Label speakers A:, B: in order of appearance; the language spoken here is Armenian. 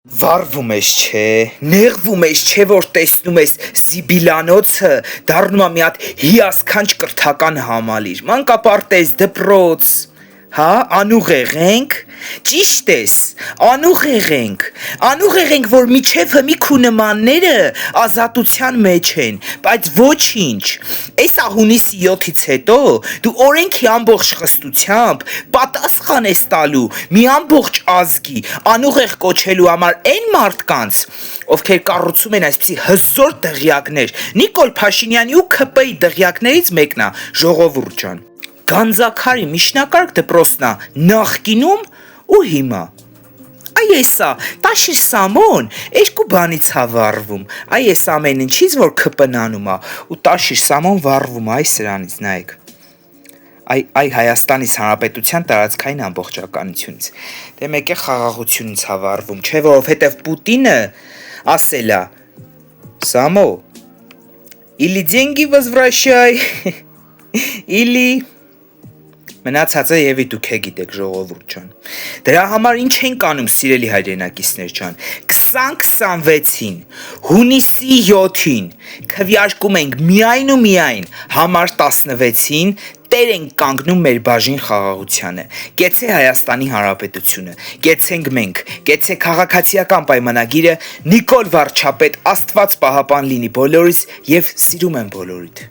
A: Վարվում ես չէ, նեղվում ես չէ, որ տեսնում ես Զիբիլանոցը դառնում է մի հատ հիասքանչ կրթական համալիր, մանկապարտեզ, դպրոց, հա, անուղեղ ենք, ճիշտ ես, անուղեղ ենք, որ միչև հմի քու նմանները ազատության մեջ են, բայց ոչինչ, էսա հունիսի 7-ից հետո դու օրենքի ամբողջ խստությամբ պատասխան ես տալու մի ամբողջ ազգի անուղեղ կոչելու համար այն մարդկանց, ովքեր կառուցում են այսպիսի հզոր դղյակներ, Նիկոլ Փաշինյանի ու ՔՊ-ի դղյակներից մեկն է, ժողովուրդ ջան, Գանձաքարի միջնակարգ դպրոցն է նախկինում ու հիմա, այ էսա, տաշիր Սամոն, երկու բանից է վառվում, այ էս ամեն ինչից, որ ՔՊ-ն անում է, ու տաշիր Սամոն վառվում է, այ սրանից, նայեք, այ Հայաստանի Հանրապետության տարածքային ամբողջականությունից, դե մեկ է խաղաղությունից է վառվում, չէ, որովհետև Պուտինը ասել է, Սամո, или деньги возвращай, или... Մնացածը եւի դուք գիտեք ժողովուրդ ջան։ Դրա համար ինչ ենք անում սիրելի հայրենակիցներ ջան։ 2026-ին, հունիսի 7-ին քվեարկում ենք միայն ու միայն համար 16-ին տեր ենք կանգնում մեր բաժին խաղաղությանը։ Կեցե Հայաստանի Հանրապետությունը, կեցենք մենք, կեցե քաղաքացիական պայմանագիրը, Նիկոլ Վարչապետ, Աստված պահապան լինի բոլորիս եւ սիրում եմ բոլորիդ։